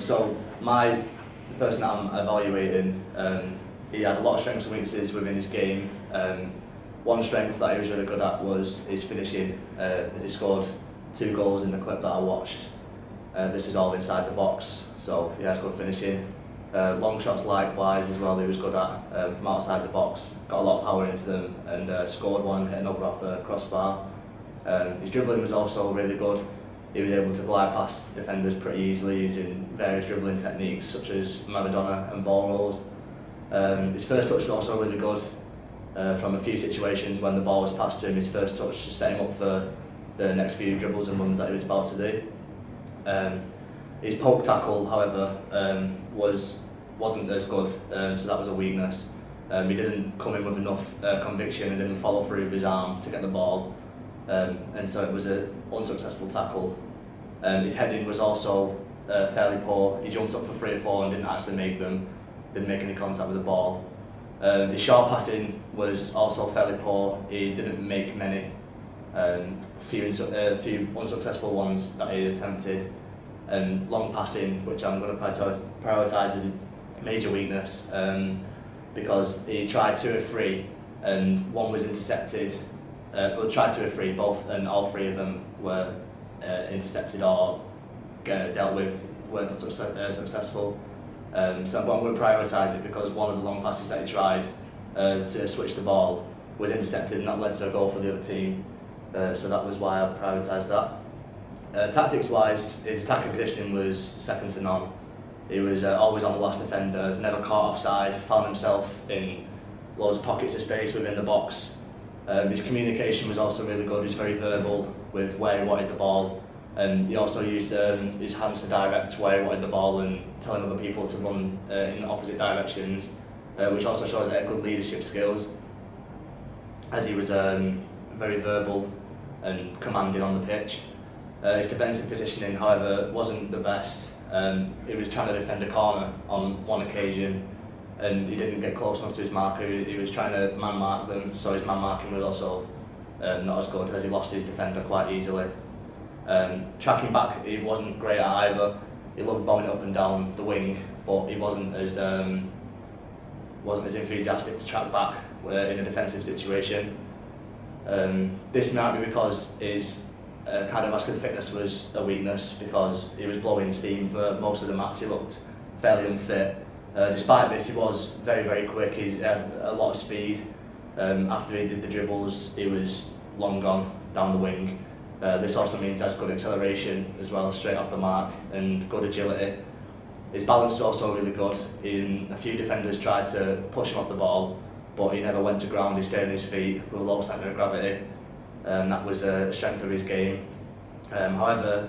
So the person that I'm evaluating, he had a lot of strengths and weaknesses within his game. One strength that he was really good at was his finishing, as he scored 2 goals in the clip that I watched. This was all inside the box, so he had good finishing. Long shots likewise as well, he was good at from outside the box, got a lot of power into them and scored one, hit another off the crossbar. His dribbling was also really good. He was able to glide past defenders pretty easily using various dribbling techniques such as Maradona and ball rolls. His first touch was also really good. From a few situations when the ball was passed to him, his first touch just set him up for the next few dribbles and runs that he was about to do. His poke tackle, however, wasn't as good, so that was a weakness. He didn't come in with enough conviction and didn't follow through with his arm to get the ball, and so it was an unsuccessful tackle. His heading was also fairly poor. He jumped up for 3 or 4 and didn't actually make them, didn't make any contact with the ball. His short passing was also fairly poor. He didn't make many, few unsuccessful ones that he attempted. And long passing, which I'm going to prioritise as a major weakness, because he tried 2 or 3 and one was intercepted. But tried 2 or 3, both, and all 3 of them were intercepted or dealt with, weren't successful. So I'm going to prioritise it because one of the long passes that he tried to switch the ball was intercepted and that led to a goal for the other team. So that was why I've prioritised that. Tactics-wise, his attacking positioning was second to none. He was always on the last defender, never caught offside, found himself in loads of pockets of space within the box. His communication was also really good. He was very verbal with where he wanted the ball, and he also used his hands to direct where he wanted the ball and telling other people to run in opposite directions, which also shows that he had good leadership skills, as he was very verbal and commanding on the pitch. His defensive positioning, however, wasn't the best. He was trying to defend a corner on one occasion and he didn't get close enough to his marker. He was trying to man mark them, so his man marking was also not as good, as he lost his defender quite easily. Tracking back, he wasn't great at either. He loved bombing up and down the wing, but he wasn't as enthusiastic to track back in a defensive situation. This might be because his cardiovascular fitness was a weakness, because he was blowing steam for most of the match. He looked fairly unfit. Despite this, he was very, very quick. He had a lot of speed. After he did the dribbles, he was long gone down the wing. This also means he has good acceleration as well, straight off the mark, and good agility. His balance was also really good. A few defenders tried to push him off the ball, but he never went to ground. He stayed on his feet with a low centre of gravity. That was a strength of his game. However,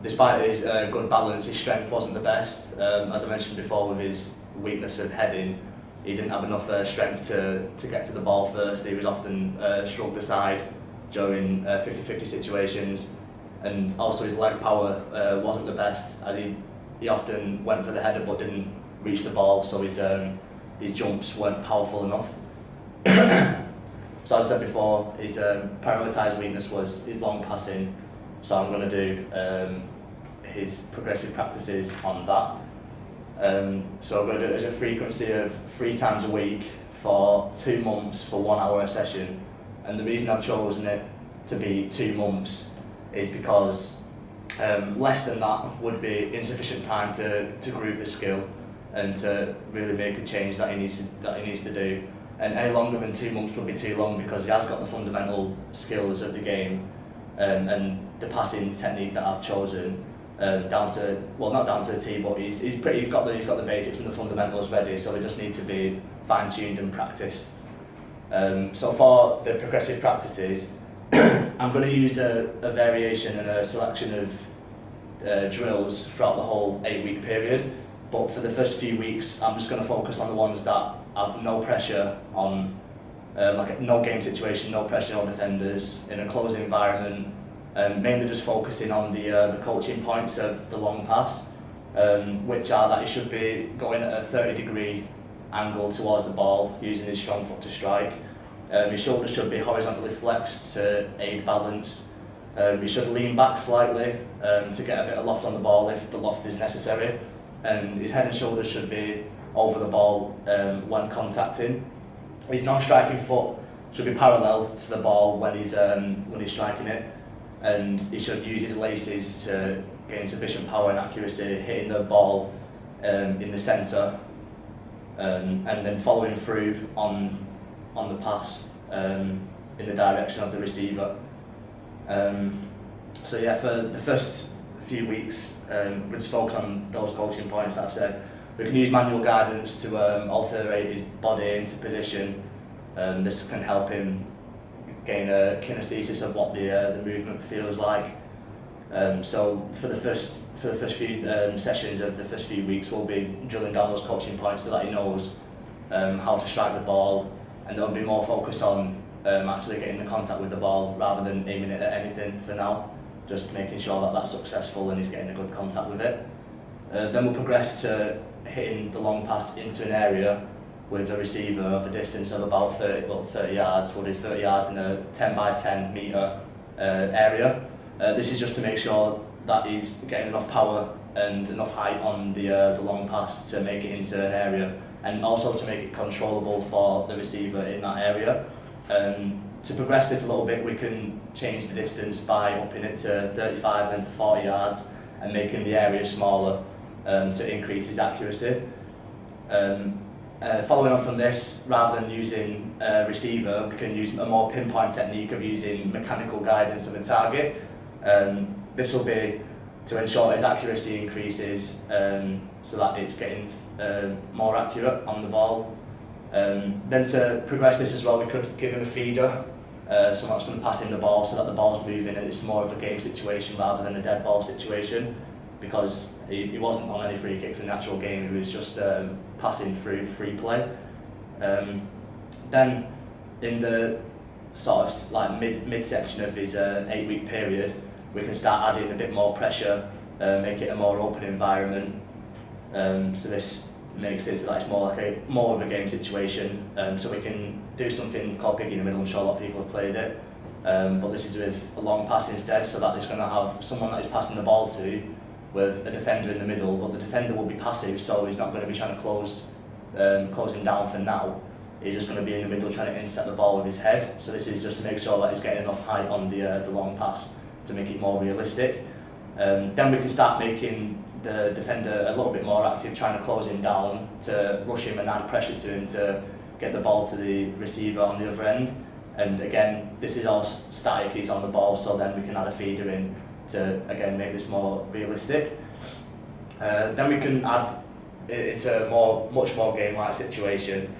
despite his good balance, his strength wasn't the best. As I mentioned before, with his weakness of heading, he didn't have enough strength to get to the ball first. He was often shrugged aside during 50-50 situations, and also his leg power wasn't the best, as he often went for the header but didn't reach the ball, so his jumps weren't powerful enough. So as I said before, his prioritised weakness was his long passing, so I'm going to do his progressive practices on that. So I'm going to do it as a frequency of 3 times a week for 2 months for 1 hour a session. And the reason I've chosen it to be 2 months is because less than that would be insufficient time to groove the skill and to really make a change that he needs to do. And any longer than 2 months would be too long, because he has got the fundamental skills of the game and the passing technique that I've chosen down to, well, not down to a T, but he's got the basics and the fundamentals ready, so they just need to be fine-tuned and practiced. So for the progressive practices, I'm going to use a variation and a selection of drills throughout the whole 8-week period, but for the first few weeks I'm just going to focus on the ones that have no pressure on, like no game situation, no pressure, no defenders, in a closed environment, mainly just focusing on the coaching points of the long pass, which are that he should be going at a 30-degree angle towards the ball, using his strong foot to strike. His shoulders should be horizontally flexed to aid balance. He should lean back slightly to get a bit of loft on the ball if the loft is necessary, and his head and shoulders should be over the ball when contacting. His non-striking foot should be parallel to the ball when he's striking it, and he should use his laces to gain sufficient power and accuracy, hitting the ball in the centre, and then following through on the pass in the direction of the receiver. So yeah, for the first few weeks, we'll just focus on those coaching points that I've said. We can use manual guidance to alterate his body into position. This can help him gain a kinesthesis of what the movement feels like. So for the first few sessions of the first few weeks, we'll be drilling down those coaching points so that he knows how to strike the ball, and there'll be more focus on actually getting the contact with the ball rather than aiming it at anything for now, just making sure that that's successful and he's getting a good contact with it. Then we'll progress to hitting the long pass into an area with a receiver of a distance of about 30 yards. We'll do 30 yards in a 10 by 10 metre area. This is just to make sure that he's getting enough power and enough height on the long pass to make it into an area, and also to make it controllable for the receiver in that area. To progress this a little bit, we can change the distance by upping it to 35 and to 40 yards and making the area smaller to increase his accuracy. Following on from this, rather than using a receiver, we can use a more pinpoint technique of using mechanical guidance of a target. This will be to ensure his accuracy increases so that it's getting more accurate on the ball. Then to progress this as well, we could give him a feeder, someone that's going to pass him the ball so that the ball's moving and it's more of a game situation rather than a dead ball situation, because he wasn't on any free kicks in the actual game, he was just passing through free play. Then in the sort of like mid-section of his 8-week period, we can start adding a bit more pressure, make it a more open environment. So this makes it so that it's more of a game situation. So we can do something called piggy in the middle. I'm sure a lot of people have played it, but this is with a long pass instead, so that it's going to have someone that he's passing the ball to with a defender in the middle, but the defender will be passive, so he's not going to be trying to close him down for now. He's just going to be in the middle trying to intercept the ball with his head. So this is just to make sure that he's getting enough height on the long pass to make it more realistic. Then we can start making the defender a little bit more active, trying to close him down, to rush him and add pressure to him to get the ball to the receiver on the other end. And again, this is all static, he's on the ball, so then we can add a feeder in to again make this more realistic. Then we can add it into a much more game-like situation,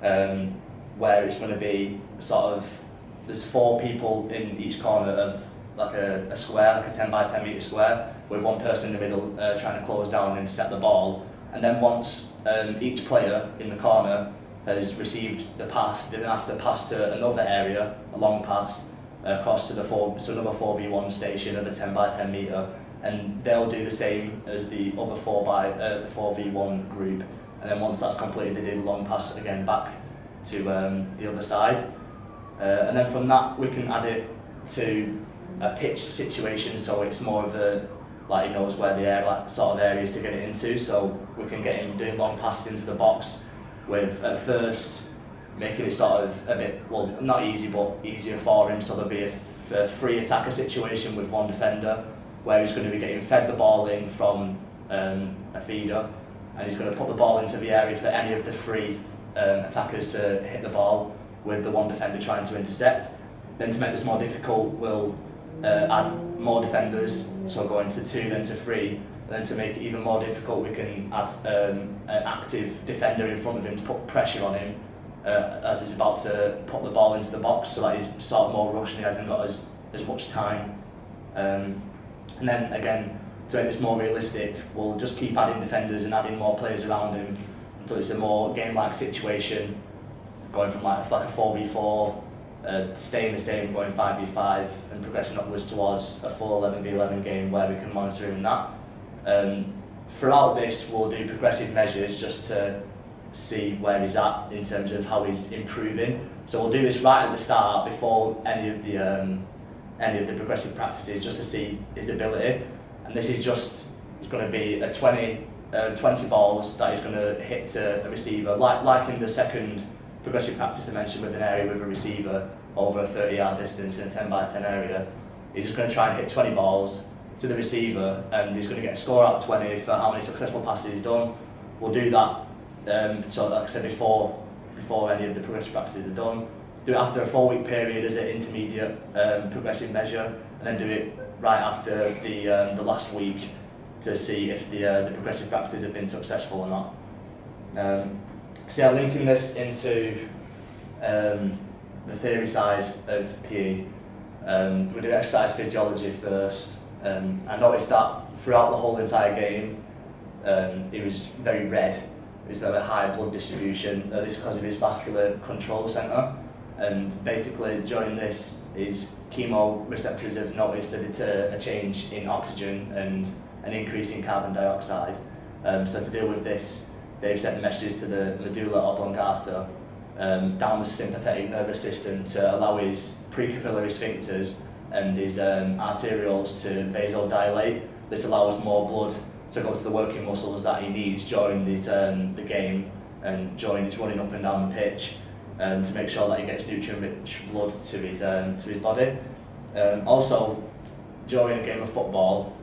where it's going to be sort of, there's 4 people in each corner of like a square, like a 10 by 10 metre square, with one person in the middle trying to close down and intercept the ball. And then once each player in the corner has received the pass, they then have to pass to another area, a long pass, across to another 4v1 station of a 10 by 10 metre, and they'll do the same as the other 4v1 group. And then once that's completed, they do the long pass again back to the other side. And then from that, we can add it to a pitch situation, so it's more of a, like he knows where the sort of areas to get it into. So we can get him doing long passes into the box with, at first, making it sort of a bit, well, not easy, but easier for him. So there'll be a free attacker situation with one defender, where he's going to be getting fed the ball in from a feeder, and he's going to put the ball into the area for any of the 3 attackers to hit the ball, with the one defender trying to intercept. Then to make this more difficult, we'll add more defenders, so going to 2 then to 3. And then to make it even more difficult, we can add an active defender in front of him to put pressure on him as he's about to put the ball into the box, so that he's sort of more rushed and he hasn't got as much time. And then again, to make this more realistic, we'll just keep adding defenders and adding more players around him until it's a more game-like situation, going from like a 4v4, staying the same, going 5v5, and progressing upwards towards a full 11v11 game where we can monitor him in that. Throughout this, we'll do progressive measures just to see where he's at in terms of how he's improving. So we'll do this right at the start, before any of any of the progressive practices just to see his ability. And this is just, it's going to be a 20 balls that he's going to hit to a receiver, like in the second progressive practice I mentioned with an area with a receiver over a 30-yard distance in a 10 by 10 area. He's just going to try and hit 20 balls to the receiver, and he's going to get a score out of 20 for how many successful passes he's done. We'll do that, so like I said before any of the progressive practices are done. Do it after a 4-week period as an intermediate progressive measure, and then do it right after the last week to see if the progressive practices have been successful or not. So yeah, linking this into the theory side of PE, we do exercise physiology first. I noticed that throughout the whole entire game, he was very red. He was at a high blood distribution. This is because of his vascular control centre. And basically, during this, his chemoreceptors have noticed a change in oxygen and an increase in carbon dioxide. So to deal with this, they've sent messages to the medulla oblongata down the sympathetic nervous system to allow his precapillary sphincters and his arterioles to vasodilate. This allows more blood to go to the working muscles that he needs during this, the game and during his running up and down the pitch, to make sure that he gets nutrient-rich blood to his body. Also, during a game of football,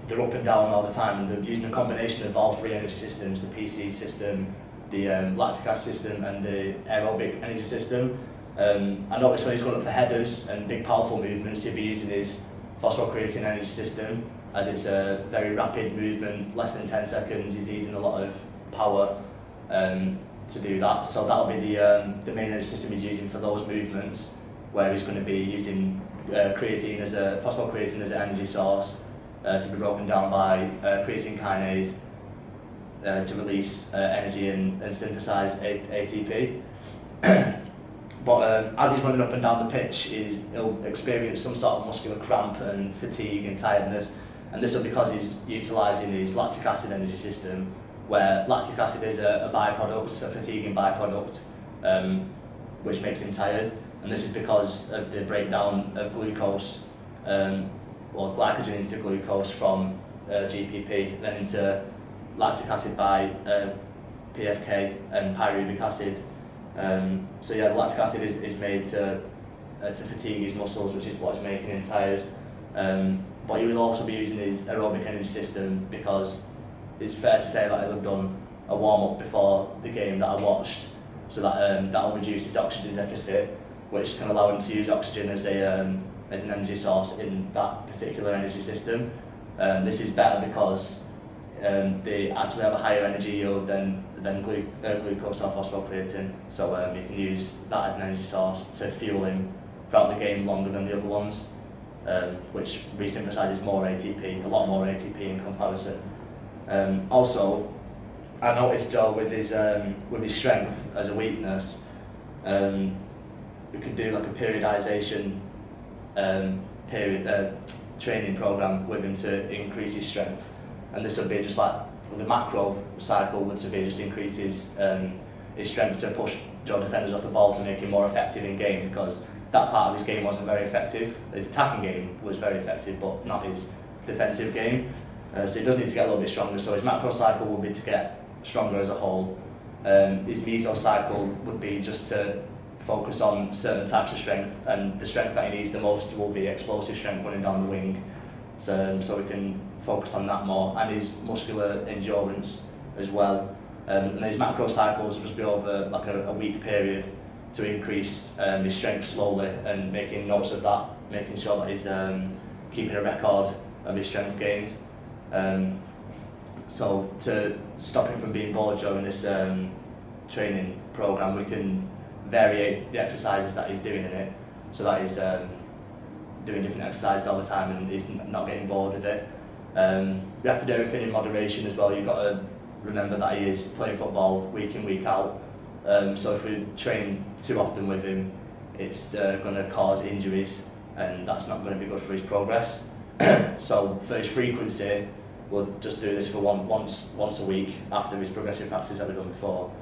they're up and down all the time, and they're using a combination of all three energy systems: the PC system, the lactic acid system, and the aerobic energy system. I noticed when he's going up for headers and big powerful movements, he'll be using his phosphocreatine energy system, as it's a very rapid movement, less than 10 seconds. He's needing a lot of power to do that. So that'll be the main energy system he's using for those movements, where he's going to be using phosphocreatine as an energy source to be broken down by creatine kinase to release energy and synthesize ATP. But as he's running up and down the pitch, he'll experience some sort of muscular cramp and fatigue and tiredness, and this will be because he's utilising his lactic acid energy system, where lactic acid is a byproduct, a fatiguing byproduct, which makes him tired, and this is because of the breakdown of glucose, or glycogen into glucose from GPP, then into lactic acid by PFK and pyruvic acid. So yeah, the lactic acid is made to fatigue his muscles, which is what's making him tired. But he will also be using his aerobic energy system, because it's fair to say that he'll have done a warm-up before the game that I watched, so that that'll reduce his oxygen deficit, which can allow him to use oxygen as an energy source in that particular energy system. This is better because they actually have a higher energy yield than glucose or phosphocreatine, so you can use that as an energy source to fuel him throughout the game longer than the other ones, which resynthesizes more ATP, a lot more ATP in comparison. Also, I noticed Joe with his strength as a weakness, we could do like a periodization training program with him to increase his strength, and this would be just like the macro cycle would be just increase his strength to push Joe defenders off the ball to make him more effective in game, because that part of his game wasn't very effective. His attacking game was very effective, but not his defensive game. So he does need to get a little bit stronger. So his macro cycle will be to get stronger as a whole. His meso cycle would be just to focus on certain types of strength, and the strength that he needs the most will be explosive strength running down the wing. So we can focus on that more, and his muscular endurance as well. And his macro cycles will just be over like a week period to increase his strength slowly, and making notes of that, making sure that he's keeping a record of his strength gains. So to stop him from being bored during this training program, we can vary the exercises that he's doing in it, so that he's doing different exercises all the time and he's not getting bored with it. We have to do everything in moderation as well. You've got to remember that he is playing football week in, week out. So if we train too often with him, it's going to cause injuries, and that's not going to be good for his progress. So for his frequency, we'll just do this for once a week after his progressive practices that we've done before.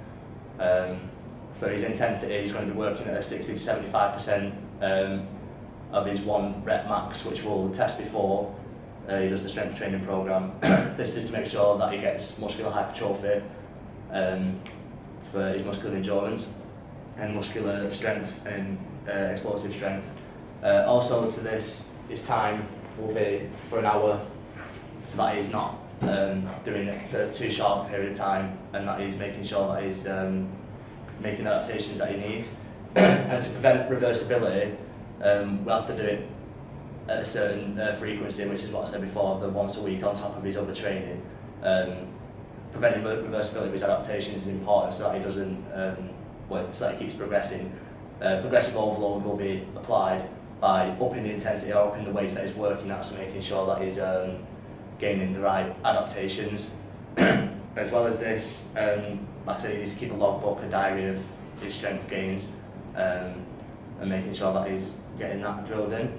For his intensity, he's going to be working at a 60 to 75% of his 1 rep max, which we'll test before he does the strength training program. This is to make sure that he gets muscular hypertrophy for his muscular endurance and muscular strength and explosive strength. Also to this, his time will be for an hour, so that he's not doing it for too short a period of time, and that he's making sure that he's making adaptations that he needs. And to prevent reversibility, we'll have to do it at a certain frequency, which is what I said before, of the once a week on top of his other training. Preventing reversibility of his adaptations is important so that he doesn't, so that he keeps progressing. Progressive overload will be applied by upping the intensity or upping the weights that he's working at, so making sure that he's gaining the right adaptations. As well as this, like I said, he needs to keep a logbook, a diary of his strength gains, and making sure that he's getting that drilled in.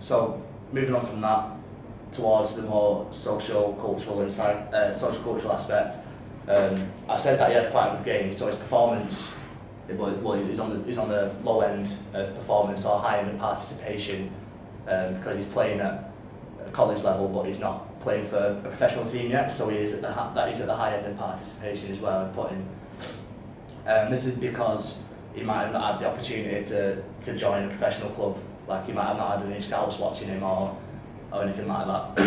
So moving on from that towards the more sociocultural and sociocultural aspect, I've said that he had quite a good game, so his performance is on the low end of performance or high end of participation, because he's playing at a college level, but he's not playing for a professional team yet, so he's at the high end of participation as well. This is because he might have not had the opportunity to join a professional club. Like, he might have not had any scouts watching him or anything like that.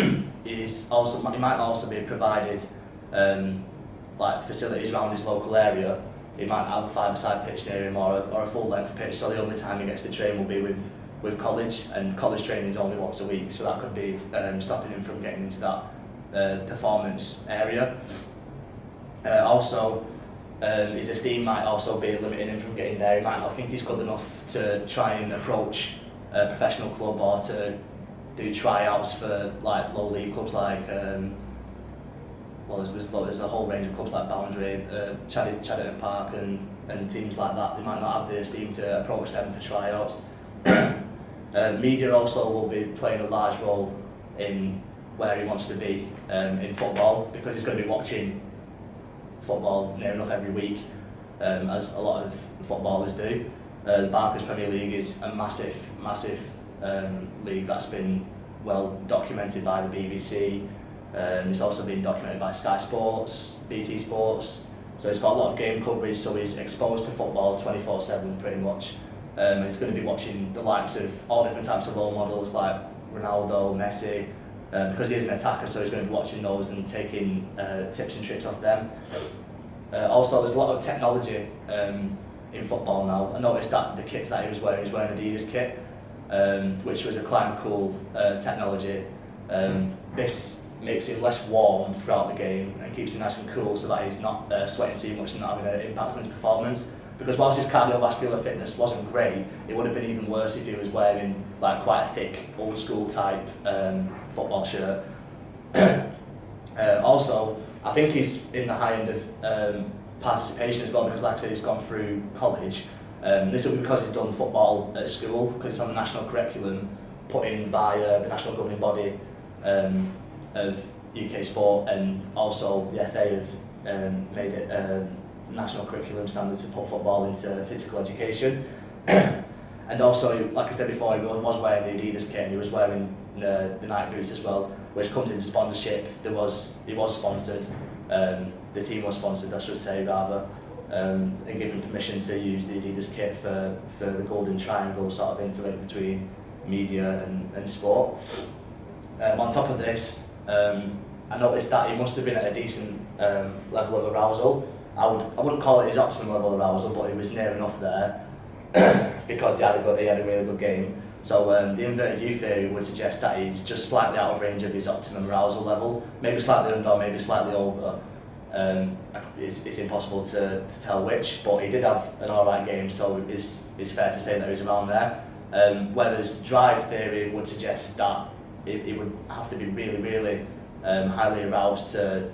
He might also be provided like facilities around his local area. He might have a 5-a-side pitch near him or a full-length pitch, so the only time he gets to train will be with college, and college training is only once a week, so that could be stopping him from getting into that performance area. His esteem might also be limiting him from getting there. He might not think he's good enough to try and approach a professional club or to do tryouts for like low league clubs like there's a whole range of clubs like Boundary, Chadderton Park and teams like that. They might not have the esteem to approach them for tryouts. Media also will be playing a large role in where he wants to be in football, because he's going to be watching football near enough every week, as a lot of footballers do. The Barclays Premier League is a massive league that's been well documented by the BBC. It's also been documented by Sky Sports, BT Sports, so it's got a lot of game coverage, so he's exposed to football 24/7 pretty much. He's going to be watching the likes of all different types of role models like Ronaldo, Messi, because he is an attacker, so he's going to be watching those and taking tips and tricks off them. Also, there's a lot of technology in football now. I noticed that the kits that he was wearing Adidas kit, which was a climate cool technology. This makes him less warm throughout the game and keeps him nice and cool, so that he's not sweating too much and not having an impact on his performance. Because whilst his cardiovascular fitness wasn't great, it would have been even worse if he was wearing like quite a thick, old school type football shirt. Also, I think he's in the high end of participation as well, because like I said, he's gone through college. This will be because he's done football at school, because it's on the national curriculum put in by the national governing body of UK sport, and also the FA have made it national curriculum standard to put football into physical education. And also, like I said before, he was wearing the Adidas kit and he was wearing the Nike boots as well, which comes in sponsorship. He was sponsored, the team was sponsored, I should say, rather, and given permission to use the Adidas kit for the golden triangle sort of interlink between media and sport. On top of this, I noticed that he must have been at a decent level of arousal. I wouldn't call it his optimum level of arousal, but he was near enough there because he had a really good game. So the inverted U theory would suggest that he's just slightly out of range of his optimum arousal level, maybe slightly under, maybe slightly over. It's impossible to tell which, but he did have an alright game, so it's fair to say that he's around there. Whereas drive theory would suggest that he would have to be really highly aroused to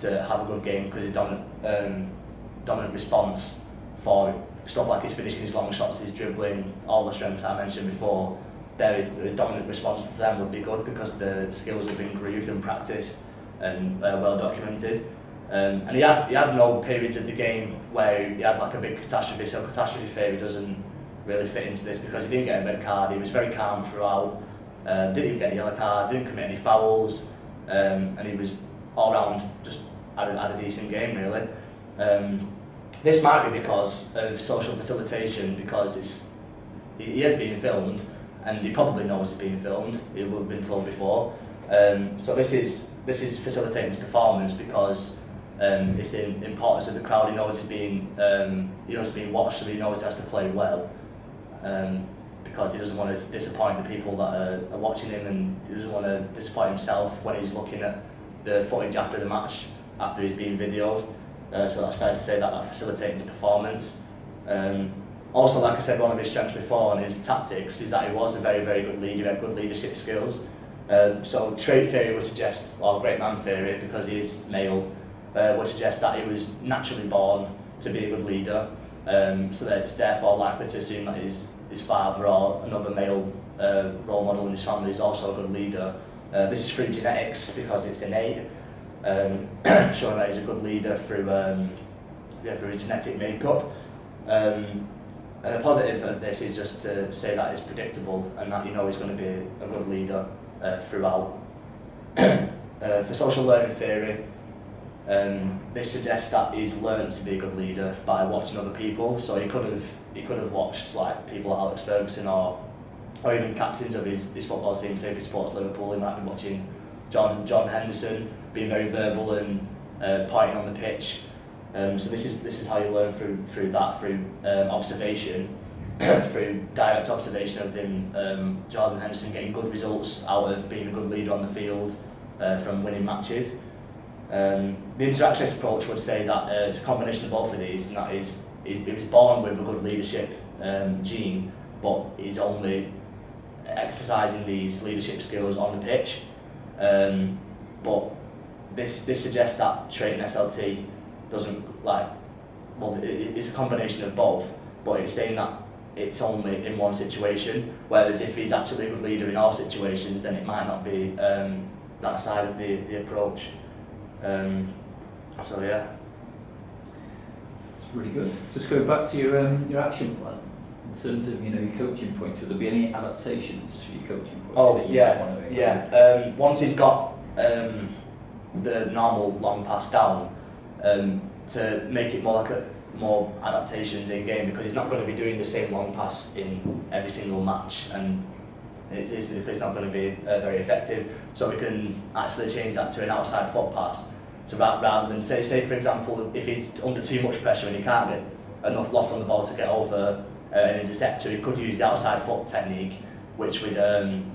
have a good game, because his dominant response for stuff like his finishing, his long shots, his dribbling, all the strengths that I mentioned before, his dominant response for them would be good, because the skills have been grooved and practiced and well documented. And he had no periods of the game where he had like a big catastrophe, so catastrophe theory doesn't really fit into this because he didn't get a red card. He was very calm throughout. Didn't even get a yellow card. Didn't commit any fouls, and he was all round just had a decent game really. This might be because of social facilitation, because he is being filmed, and he probably knows he's being filmed. He would have been told before. So this is facilitating his performance because it's the importance of the crowd. He knows he's being watched, so he knows he has to play well. Because he doesn't want to disappoint the people that are watching him, and he doesn't want to disappoint himself when he's looking at the footage after the match, after he's being videoed. So that's fair to say that facilitates his performance. Also, like I said, one of his strengths before and his tactics is that he was a very, very good leader. He had good leadership skills. So trait theory would suggest, or great man theory, because he is male, would suggest that he was naturally born to be a good leader. So that it's therefore likely to assume that his father or another male role model in his family is also a good leader. This is through genetics because it's innate, showing that he's a good leader through his genetic makeup. And a positive of this is just to say that it's predictable and that you know he's going to be a good leader throughout. For social learning theory, this suggests that he's learned to be a good leader by watching other people. So he could have watched like people like Alex Ferguson or even captains of his football team. Say if he supports Liverpool, he might be watching John Henderson being very verbal and pointing on the pitch. So this is how you learn through observation, through direct observation of him, Jordan Henderson getting good results out of being a good leader on the field, from winning matches. The interactionist approach would say that it's a combination of both of these, and that is he was born with a good leadership gene, but he's only exercising these leadership skills on the pitch. But this suggests that trait in SLT doesn't it's a combination of both, but it's saying that it's only in one situation, whereas if he's actually a good leader in all situations, then it might not be that side of the approach. So yeah. It's really good. Just go back to your action plan. In terms of your coaching points, will there be any adaptations for your coaching points? Oh yeah. Once he's got the normal long pass down, to make it more adaptations in game, because he's not going to be doing the same long pass in every single match, and it's not going to be very effective. So we can actually change that to an outside foot pass. So rather than say for example, if he's under too much pressure and he can't get enough loft on the ball to get over an interceptor, he could use the outside foot technique, which would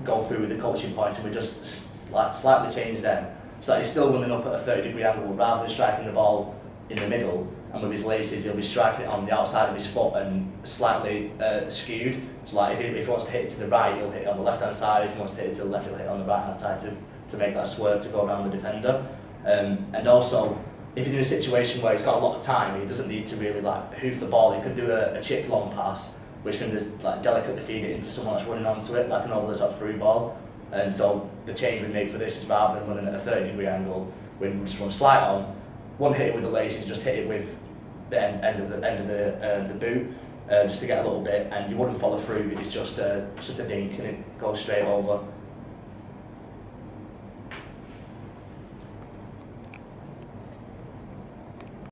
go through with the coaching point, and we just slightly change them so that he's still running up at a 30-degree angle rather than striking the ball in the middle, and with his laces he'll be striking it on the outside of his foot and slightly skewed. So like if he wants to hit it to the right, he'll hit it on the left hand side. If he wants to hit it to the left, he'll hit it on the right hand side to make that swerve to go around the defender. And also, if he's in a situation where he's got a lot of time, he doesn't need to really hoof the ball. He could do a chip long pass, which can just delicately feed it into someone that's running onto it, like an over the top through ball. And so the change we make for this is rather than running at a 30-degree angle, we just run slight on, won't hit it with the laces, just hit it with the end of the boot, just to get a little bit, and you wouldn't follow through. It's just a dink and it goes straight over.